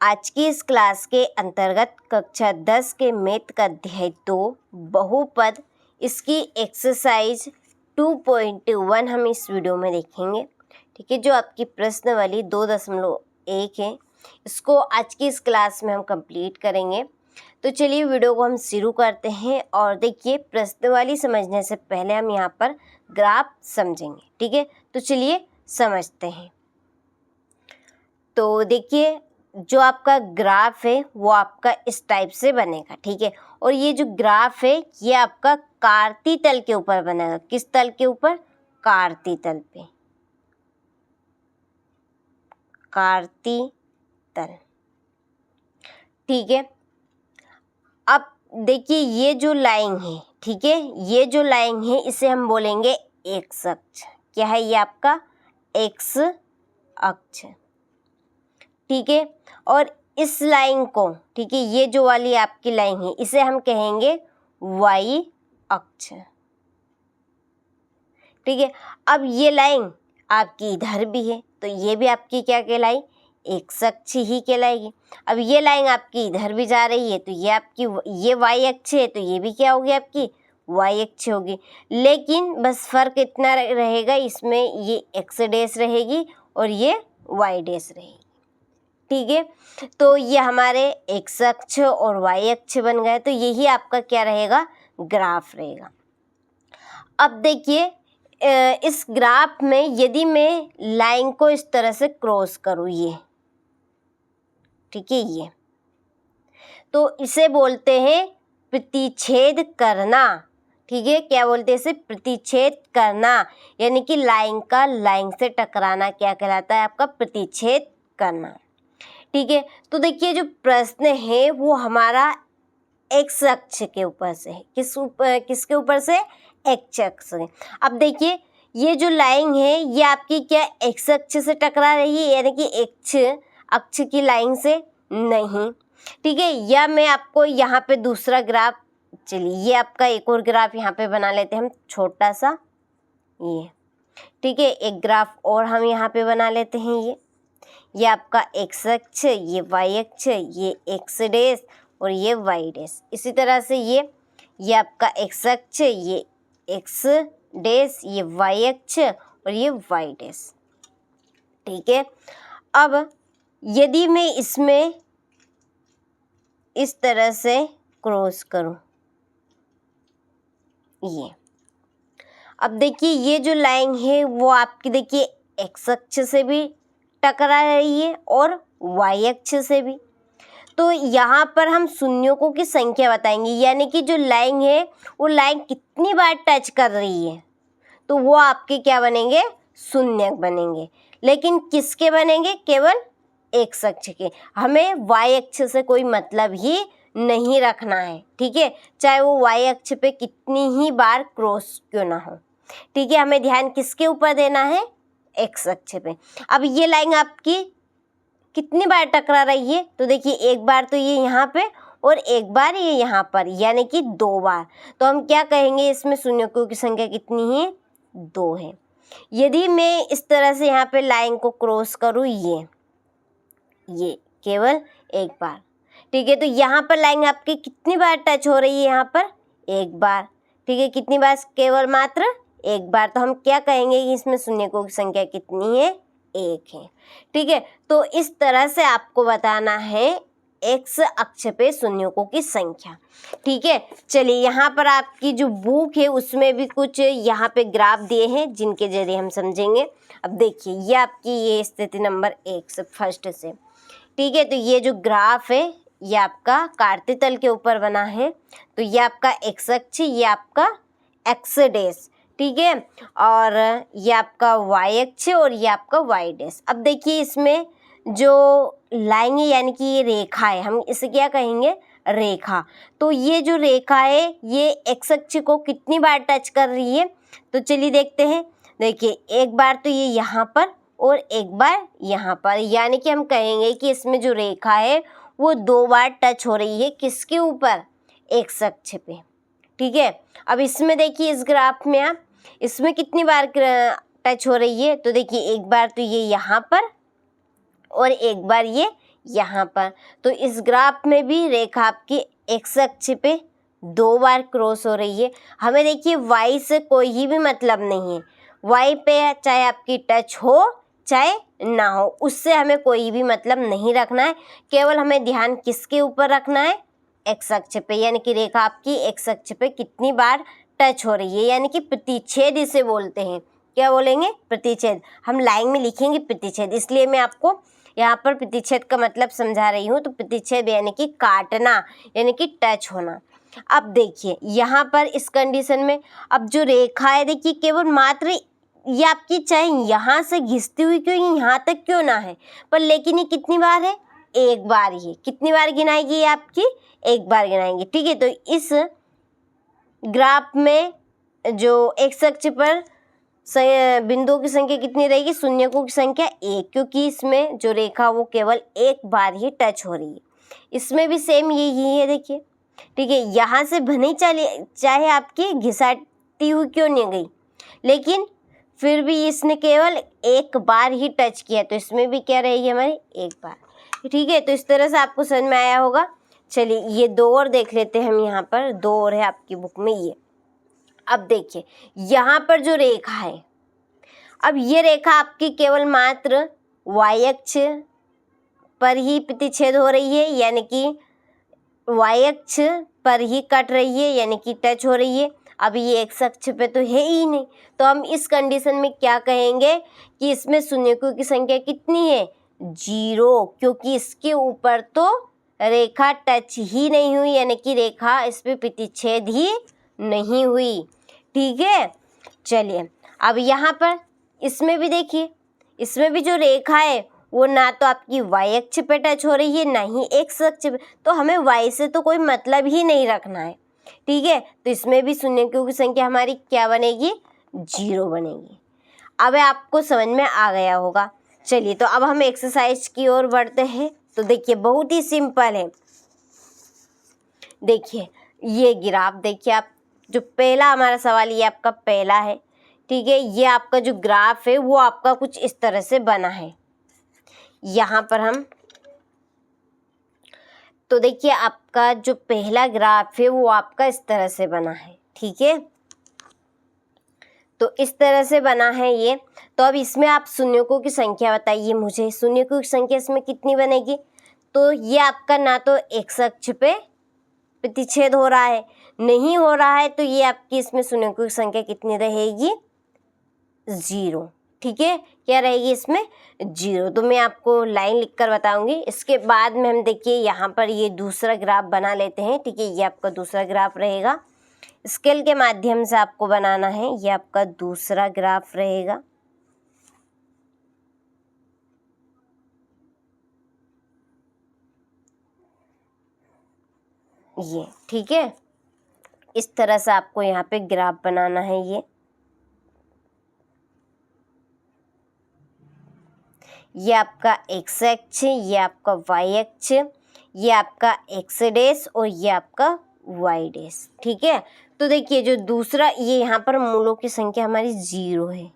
आज की इस क्लास के अंतर्गत कक्षा 10 के मैथ का अध्याय 2 बहुपद, इसकी एक्सरसाइज 2.1 हम इस वीडियो में देखेंगे। ठीक है, जो आपकी प्रश्न वाली 2.1 है, इसको आज की इस क्लास में हम कंप्लीट करेंगे। तो चलिए वीडियो को हम शुरू करते हैं। और देखिए, प्रश्न वाली समझने से पहले हम यहाँ पर ग्राफ समझेंगे। ठीक है, तो चलिए समझते हैं। तो देखिए, जो आपका ग्राफ है वो आपका इस टाइप से बनेगा। ठीक है, और ये जो ग्राफ है ये आपका कार्तीय तल के ऊपर बनेगा। किस तल के ऊपर? कार्तीय तल पे, कार्तीय तल। ठीक है, अब देखिए ये जो लाइन है, ठीक है, ये जो लाइन है इसे हम बोलेंगे एक्स अक्ष। क्या है ये? आपका एक्स अक्ष। ठीक है, और इस लाइन को, ठीक है, ये जो वाली आपकी लाइन है इसे हम कहेंगे वाई अक्ष। ठीक है, अब ये लाइन आपकी इधर भी है तो ये भी आपकी क्या कहलाई? एक्स अक्ष ही कहलाएगी। अब ये लाइन आपकी इधर भी जा रही है तो ये आपकी ये वाई अक्ष है तो ये भी क्या होगी? आपकी वाई अक्ष होगी। लेकिन बस फर्क इतना रहेगा, इसमें ये एक्स डैश रहेगी और ये वाई डैश रहेगी। ठीक है, तो ये हमारे एक्स अक्ष और वाई अक्ष बन गए। तो यही आपका क्या रहेगा? ग्राफ रहेगा। अब देखिए, इस ग्राफ में यदि मैं लाइन को इस तरह से क्रॉस करूँ, ये, ठीक है, ये, तो इसे बोलते हैं प्रतिच्छेद करना। ठीक है, क्या बोलते हैं इसे? प्रतिच्छेद करना, यानी कि लाइन का लाइन से टकराना क्या कहलाता है? आपका प्रतिच्छेद करना। ठीक है, तो देखिए जो प्रश्न है वो हमारा एक्स अक्ष के ऊपर से है। किसके ऊपर से? एक्स अक्ष से। अब देखिए ये जो लाइन है ये आपकी क्या एक्स अक्ष से टकरा रही है, यानी कि एक्स अक्ष की लाइन से नहीं। ठीक है, या मैं आपको यहाँ पे दूसरा ग्राफ, चलिए ये आपका एक और ग्राफ यहाँ पे बना लेते हैं हम, छोटा सा ये। ठीक है, एक ग्राफ और हम यहाँ पे बना लेते हैं। ये आपका एक्स अक्ष, ये वाई अक्ष, ये एक्स डैश और ये वाई डैश। इसी तरह से ये आपका एक्स अक्ष, ये एक्स डैश, ये वाई अक्ष और ये वाई डैश। ठीक है, अब यदि मैं इसमें इस तरह से क्रॉस करूं, ये, अब देखिए ये जो लाइन है वो आपकी देखिए एक्स अक्ष से भी टकरा रही है और वाई अक्ष से भी। तो यहाँ पर हम शून्यों की संख्या बताएंगे, यानी कि जो लाइन है वो लाइन कितनी बार टच कर रही है, तो वो आपके क्या बनेंगे? शून्य बनेंगे। लेकिन किसके बनेंगे? केवल एक्स अक्ष के। हमें वाई अक्ष से कोई मतलब ही नहीं रखना है। ठीक है, चाहे वो वाई अक्ष पे कितनी ही बार क्रॉस क्यों ना हो। ठीक है, हमें ध्यान किसके ऊपर देना है? एक्स अक्ष पे। अब ये लाइन आपकी कितनी बार टकरा रही है? तो देखिए एक बार तो ये यहाँ पे और एक बार ये यहाँ पर, यानी कि 2 बार। तो हम क्या कहेंगे? इसमें शून्यों की संख्या कितनी है? 2 है। यदि मैं इस तरह से यहाँ पे लाइन को क्रॉस करूँ, ये केवल एक बार। ठीक है, तो यहाँ पर लाइन आपकी कितनी बार टच हो रही है? यहाँ पर एक बार। ठीक है, कितनी बार? केवल मात्र एक बार। तो हम क्या कहेंगे कि इसमें शून्यों की संख्या कितनी है? 1 है। ठीक है, तो इस तरह से आपको बताना है एक्स अक्ष पे शून्यों की संख्या। ठीक है, चलिए यहाँ पर आपकी जो बुक है उसमें भी कुछ यहाँ पे ग्राफ दिए हैं जिनके जरिए हम समझेंगे। अब देखिए ये आपकी ये स्थिति नंबर 1 से फर्स्ट से। ठीक है, तो ये जो ग्राफ है ये आपका कार्तीय तल के ऊपर बना है। तो ये आपका एक्स अक्ष, ये आपका एक्स डैश। ठीक है, और ये आपका वाई अक्ष और ये आपका वाई डैश। अब देखिए इसमें जो लाइन है, यानी कि ये रेखा है, हम इसे क्या कहेंगे? रेखा। तो ये जो रेखा है ये एक्स अक्ष को कितनी बार टच कर रही है? तो चलिए देखते हैं। देखिए एक बार तो ये यहाँ पर और एक बार यहाँ पर, यानी कि हम कहेंगे कि इसमें जो रेखा है वो 2 बार टच हो रही है। किसके ऊपर? एक्स अक्ष पे। ठीक है, अब इसमें देखिए इस ग्राफ में आप इसमें कितनी बार टच हो रही है? तो देखिए एक बार तो ये यहाँ पर और एक बार ये यहाँ पर। तो इस ग्राफ में भी रेखा आपकी एक्स अक्ष पे 2 बार क्रॉस हो रही है। हमें देखिए वाई से कोई भी मतलब नहीं है, वाई पे चाहे आपकी टच हो चाहे ना हो, उससे हमें कोई भी मतलब नहीं रखना है। केवल हमें ध्यान किसके ऊपर रखना है, एक्स अक्ष पे, यानी कि रेखा आपकी एक्स अक्ष पे कितनी बार टच हो रही है, यानी कि प्रतिच्छेद इसे बोलते हैं। क्या बोलेंगे, प्रतिच्छेद। हम लाइन में लिखेंगे प्रतिच्छेद, इसलिए मैं आपको यहाँ पर प्रतिच्छेद का मतलब समझा रही हूँ। तो प्रतिच्छेद यानी कि काटना, यानी कि टच होना। अब देखिए यहाँ पर इस कंडीशन में अब जो रेखा है देखिए केवल मात्र ये आपकी चाहे यहाँ से घिसती हुई क्यों यहाँ तक क्यों ना है, पर लेकिन ये कितनी बार है, एक बार ही। कितनी बार गिनाएगी ये आपकी, एक बार गिनाएंगे। ठीक है, तो इस ग्राफ में जो एक्स अक्ष पर बिंदुओं की संख्या कितनी रहेगी, शून्यकों की संख्या 1, क्योंकि इसमें जो रेखा वो केवल एक बार ही टच हो रही है। इसमें भी सेम यही है देखिए। ठीक है, यहाँ से भले चाहे आपकी घिसाती हुई क्यों नहीं गई, लेकिन फिर भी इसने केवल एक बार ही टच किया, तो इसमें भी क्या रहेगी हमारी, एक बार। ठीक है, तो इस तरह से आपको समझ में आया होगा। चलिए ये 2 और देख लेते हैं हम, यहाँ पर 2 और है आपकी बुक में ये। अब देखिए यहाँ पर जो रेखा है, अब ये रेखा आपकी केवल मात्र वाई अक्ष पर ही प्रतिच्छेद हो रही है, यानी कि वाई अक्ष पर ही कट रही है, यानी कि टच हो रही है। अब ये एक्स अक्ष पे तो है ही नहीं, तो हम इस कंडीशन में क्या कहेंगे कि इसमें शून्यकों की संख्या कितनी है, 0, क्योंकि इसके ऊपर तो रेखा टच ही नहीं हुई, यानी कि रेखा इस पे प्रतिच्छेद ही नहीं हुई। ठीक है, चलिए अब यहाँ पर इसमें भी देखिए, इसमें भी जो रेखा है वो ना तो आपकी वाई अक्ष पे टच हो रही है, ना ही एक्स अक्ष पे, तो हमें वाई से तो कोई मतलब ही नहीं रखना है। ठीक है, तो इसमें भी शून्यकों की संख्या हमारी क्या बनेगी, 0 बनेगी। अब आपको समझ में आ गया होगा। चलिए तो अब हम एक्सरसाइज की ओर बढ़ते हैं। तो देखिए बहुत ही सिंपल है। देखिए ये ग्राफ देखिए आप, जो पहला हमारा सवाल ये आपका पहला है। ठीक है, ये आपका जो ग्राफ है वो आपका कुछ इस तरह से बना है। यहाँ पर हम तो देखिए आपका जो पहला ग्राफ है वो आपका इस तरह से बना है। ठीक है, तो इस तरह से बना है ये। तो अब इसमें आप शून्यकों की संख्या बताइए मुझे, शून्यकों की संख्या इसमें कितनी बनेगी। तो ये आपका ना तो एक्स अक्ष पे प्रतिच्छेद हो रहा है, नहीं हो रहा है, तो ये आपकी इसमें शून्यकों की संख्या कितनी रहेगी, 0। ठीक है, क्या रहेगी इसमें, 0। तो मैं आपको लाइन लिखकर बताऊंगी। इसके बाद में हम देखिए यहाँ पर ये दूसरा ग्राफ बना लेते हैं। ठीक है, ये आपका दूसरा ग्राफ रहेगा, स्केल के माध्यम से आपको बनाना है। ये आपका दूसरा ग्राफ रहेगा। ये ठीक है, इस तरह से आपको यहाँ पे ग्राफ बनाना है। ये आपका एक्स अक्ष, ये आपका वाई अक्ष, ये आपका एक्स डैश और ये आपका वाई डैश। ठीक है, तो देखिए जो दूसरा ये यहाँ पर मूलों की संख्या हमारी 0 है,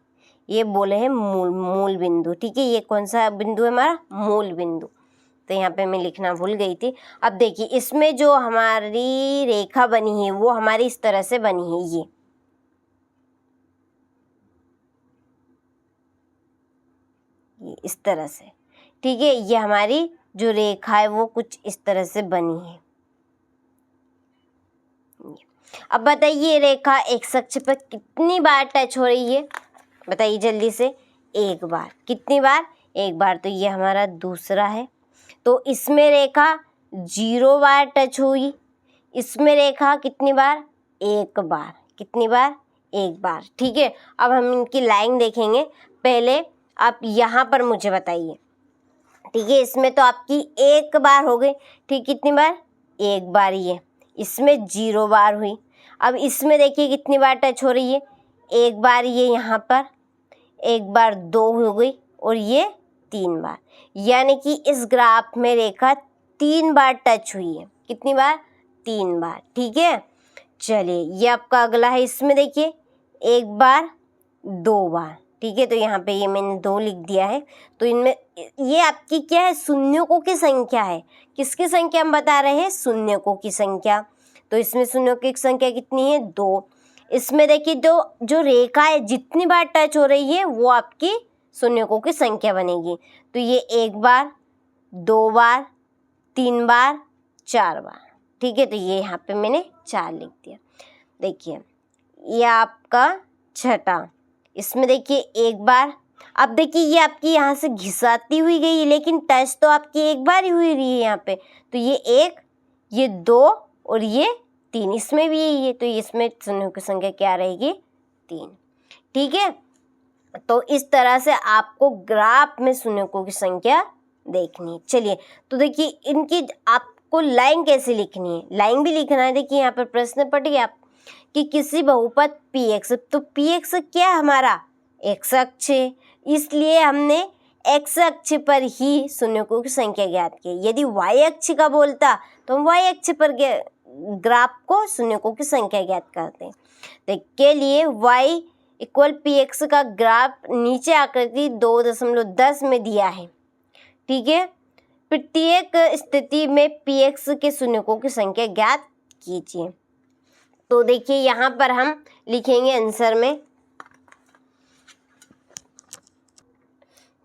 ये बोले हैं मूल बिंदु। ठीक है, ये कौन सा बिंदु है हमारा, मूल बिंदु। तो यहाँ पे मैं लिखना भूल गई थी। अब देखिए इसमें जो हमारी रेखा बनी है वो हमारी इस तरह से बनी है, ये इस तरह से। ठीक है, ये हमारी जो रेखा है वो कुछ इस तरह से बनी है। अब बताइए रेखा एक्स अक्ष पर कितनी बार टच हो रही है, बताइए जल्दी से, एक बार। कितनी बार, एक बार। तो ये हमारा दूसरा है, तो इसमें रेखा 0 बार टच हुई, इसमें रेखा कितनी बार, एक बार। कितनी बार, एक बार। ठीक है, अब हम इनकी लाइन देखेंगे। पहले आप यहाँ पर मुझे बताइए। ठीक है, इसमें तो आपकी एक बार हो गई। ठीक, कितनी बार, एक बार ही है। इसमें 0 बार हुई। अब इसमें देखिए कितनी बार टच हो रही है, एक बार ये यहाँ पर, एक बार 2 हो गई और ये 3 बार, यानी कि इस ग्राफ में रेखा 3 बार टच हुई है। कितनी बार, 3 बार। ठीक है, चलिए ये आपका अगला है। इसमें देखिए एक बार, 2 बार, ठीक है, तो यहाँ पे ये मैंने 2 लिख दिया है। तो इनमें ये आपकी क्या है, शून्यों की संख्या है। किसकी संख्या हम बता रहे हैं, शून्यों की संख्या। तो इसमें शून्यों की संख्या कितनी है, 2। इसमें देखिए जो रेखा है जितनी बार टच हो रही है वो आपकी शून्यों की संख्या बनेगी। तो ये 1 बार, 2 बार, 3 बार, 4 बार, ठीक है। तो ये यहाँ पे मैंने 4 लिख दिया। देखिए ये आपका छठा, इसमें देखिए 1 बार। अब देखिए ये आपकी यहाँ से घिसाती हुई गई है, लेकिन टच तो आपकी 1 बार ही हुई रही है यहाँ पे। तो ये 1, ये 2 और ये 3, इसमें भी यही है। तो इसमें शून्यों की संख्या क्या रहेगी, 3, ठीक है। तो इस तरह से आपको ग्राफ में शून्यों की संख्या देखनी है। चलिए, तो देखिए इनकी आपको लाइन कैसे लिखनी है, लाइन भी लिखना है। देखिए यहाँ पर प्रश्न पढ़िए आप कि किसी बहुपद px, तो px क्या है हमारा, x अक्ष है, इसलिए हमने x अक्ष पर ही शून्यों की संख्या ज्ञात की। यदि y अक्ष का बोलता तो हम y अक्ष पर ग्राफ को शून्यों की संख्या ज्ञात करते हैं। तो के लिए y इक्वल px का ग्राफ नीचे आकृति 2.10 में दिया है, ठीक है। प्रत्येक स्थिति में px के शून्यों की संख्या ज्ञात कीजिए। तो देखिए यहाँ पर हम लिखेंगे आंसर में।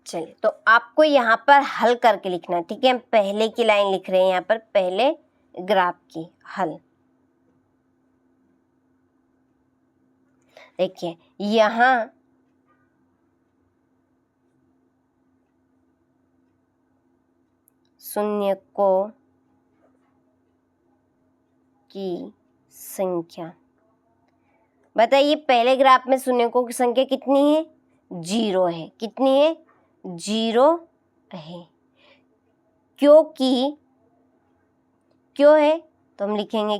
चलिए, तो आपको यहाँ पर हल करके लिखना है, ठीक है। हम पहले की लाइन लिख रहे हैं यहाँ पर, पहले ग्राफ की हल। देखिए यहाँ शून्यों की संख्या, बताइए पहले ग्राफ में शून्यों की संख्या कितनी है, 0 है। कितनी है, 0 है। क्योंकि क्यों है, तो हम लिखेंगे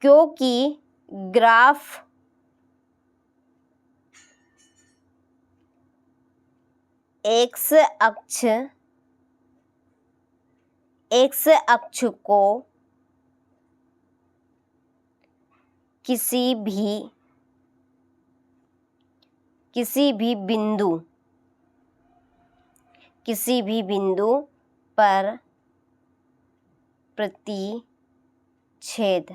क्योंकि ग्राफ एक्स अक्ष को किसी भी बिंदु पर प्रतिच्छेद,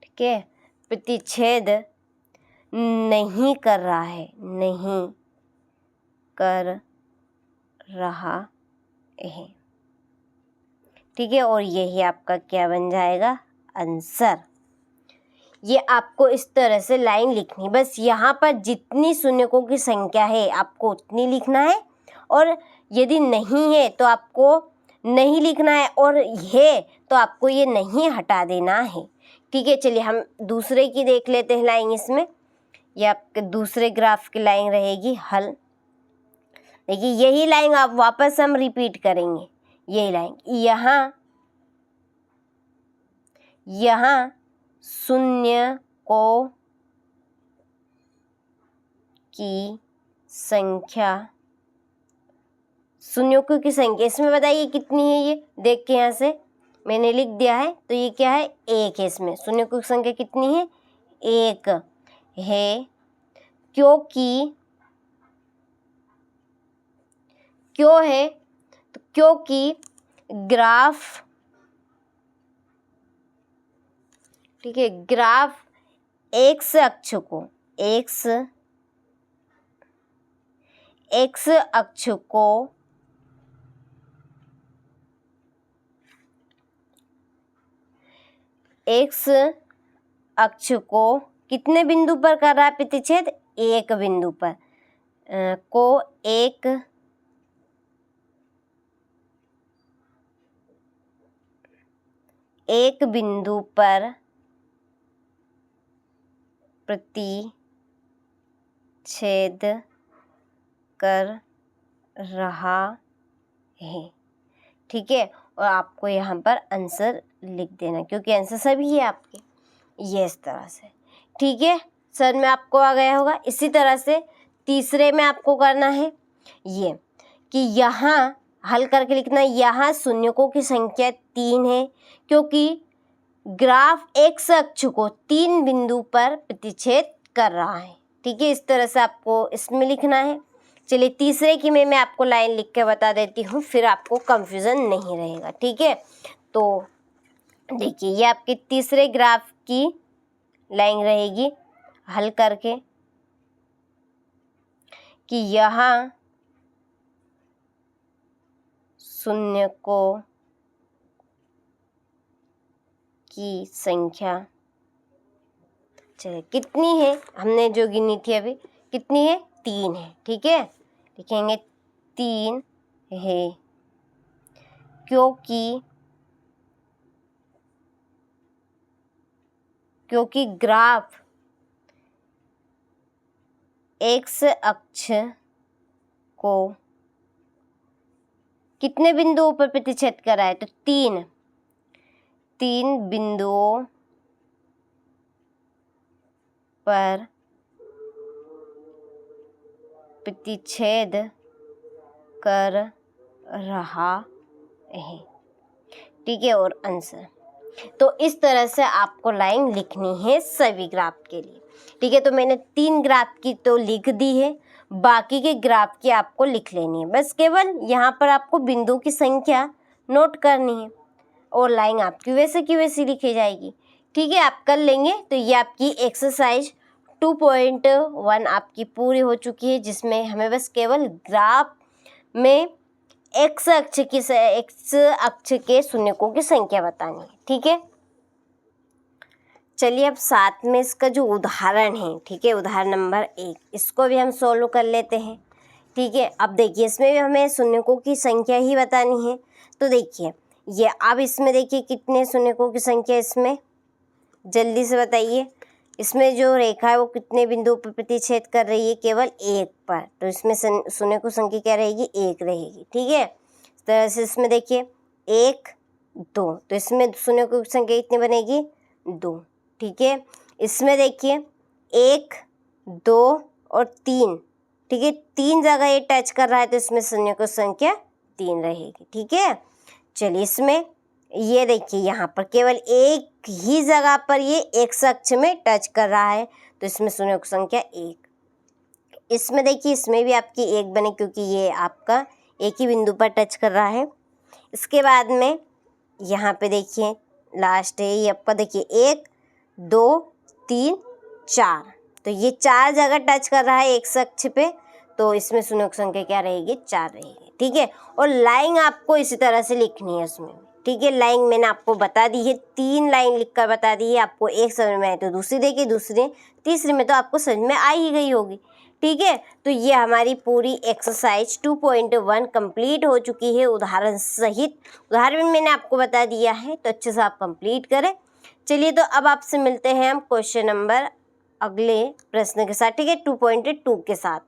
ठीक है, प्रतिच्छेद नहीं कर रहा है, ठीक है। और यही आपका क्या बन जाएगा, आंसर। ये आपको इस तरह से लाइन लिखनी, बस यहाँ पर जितनी शून्यों की संख्या है आपको उतनी लिखना है, और यदि नहीं है तो आपको नहीं लिखना है, और है तो आपको ये नहीं हटा देना है, ठीक है। चलिए हम दूसरे की देख लेते हैं लाइन। इसमें ये आपके दूसरे ग्राफ की लाइन रहेगी हल। देखिए यही लाइन आप वापस हम रिपीट करेंगे, यही लाइन। यहाँ शून्यों की संख्या इसमें बताइए कितनी है, ये देख के यहाँ से मैंने लिख दिया है। तो ये क्या है, 1 है। इसमें शून्यों की संख्या कितनी है, 1 है। क्यों है, तो क्योंकि ग्राफ, ठीक है, ग्राफ एक्स अक्ष को कितने बिंदु पर कर रहा है प्रतिच्छेद, 1 बिंदु पर एक बिंदु पर प्रतिच्छेद कर रहा है, ठीक है। और आपको यहाँ पर आंसर लिख देना, क्योंकि आंसर सभी है आपके, ये इस तरह से, ठीक है। सर में आपको आ गया होगा। इसी तरह से तीसरे में आपको करना है ये कि यहाँ हल करके लिखना, यहाँ शून्यों की संख्या 3 है, क्योंकि ग्राफ एक्स अक्ष को 3 बिंदु पर प्रतिच्छेद कर रहा है। ठीक है, इस तरह से आपको इसमें लिखना है। चलिए तीसरे की मैं आपको लाइन लिख के बता देती हूँ, फिर आपको कंफ्यूजन नहीं रहेगा। ठीक है, तो देखिए ये आपके तीसरे ग्राफ की लाइन रहेगी हल करके कि यहाँ शून्य को की संख्या चलिए कितनी है, हमने जो गिनी थी अभी, कितनी है, 3 है। ठीक है, लिखेंगे 3 है क्योंकि ग्राफ एक्स अक्ष को कितने बिंदुओं पर प्रतिच्छेद कर रहा है, तो 3 बिंदुओं पर प्रतिच्छेद कर रहा है। ठीक है, और आंसर तो इस तरह से आपको लाइन लिखनी है सभी ग्राफ के लिए। ठीक है, तो मैंने 3 ग्राफ की तो लिख दी है, बाकी के ग्राफ की आपको लिख लेनी है। बस केवल यहाँ पर आपको बिंदु की संख्या नोट करनी है और लाइन आपकी वैसे की वैसी लिखी जाएगी। ठीक है, आप कर लेंगे। तो ये आपकी एक्सरसाइज 2.1 आपकी पूरी हो चुकी है, जिसमें हमें बस केवल ग्राफ में एक्स अक्ष के शून्यकों की संख्या बतानी है। ठीक है, चलिए अब साथ में इसका जो उदाहरण है, ठीक है, उदाहरण नंबर 1, इसको भी हम सोल्व कर लेते हैं। ठीक है, अब देखिए इसमें भी हमें शून्यकों की संख्या ही बतानी है। तो देखिए ये अब इसमें देखिए कितने शून्यकों की संख्या, इसमें जल्दी से बताइए। इसमें जो रेखा है वो कितने बिंदुओं पर प्रतिच्छेद कर रही है, केवल 1 पर, तो इसमें शून्यकों की संख्या क्या रहेगी, 1 रहेगी। ठीक है, इस तरह से इसमें देखिए 1 2, तो इसमें शून्यकों की संख्या कितनी बनेगी, 2। ठीक है, इसमें देखिए 1 2 और 3, ठीक है, 3 जगह ये टच कर रहा है, तो इसमें शून्यकों की संख्या 3 रहेगी। ठीक है, चलिए इसमें ये देखिए यहाँ पर केवल एक ही जगह पर ये एक्स अक्ष में टच कर रहा है, तो इसमें शून्य की संख्या 1। इसमें देखिए इसमें भी आपकी 1 बने, क्योंकि ये आपका एक ही बिंदु पर टच कर रहा है। इसके बाद में यहाँ पे देखिए लास्ट है ये आपका, देखिए 1 2 3 4, तो ये 4 जगह टच कर रहा है एक्स अक्ष पे, तो इसमें शून्य की संख्या क्या रहेगी, 4 रहेगी। ठीक है, और लाइन आपको इसी तरह से लिखनी है उसमें। ठीक है, लाइन मैंने आपको बता दी है, 3 लाइन लिखकर बता दी है। आपको एक समझ में आए तो दूसरी देखिए, दूसरी तीसरी में तो आपको समझ में आ ही गई होगी। ठीक है, तो ये हमारी पूरी एक्सरसाइज 2.1 कंप्लीट हो चुकी है उदाहरण सहित। उदाहरण मैंने आपको बता दिया है, तो अच्छे से आप कंप्लीट करें। चलिए तो अब आपसे मिलते हैं हम क्वेश्चन नंबर अगले प्रश्न के साथ। ठीक है, 2.2 के साथ।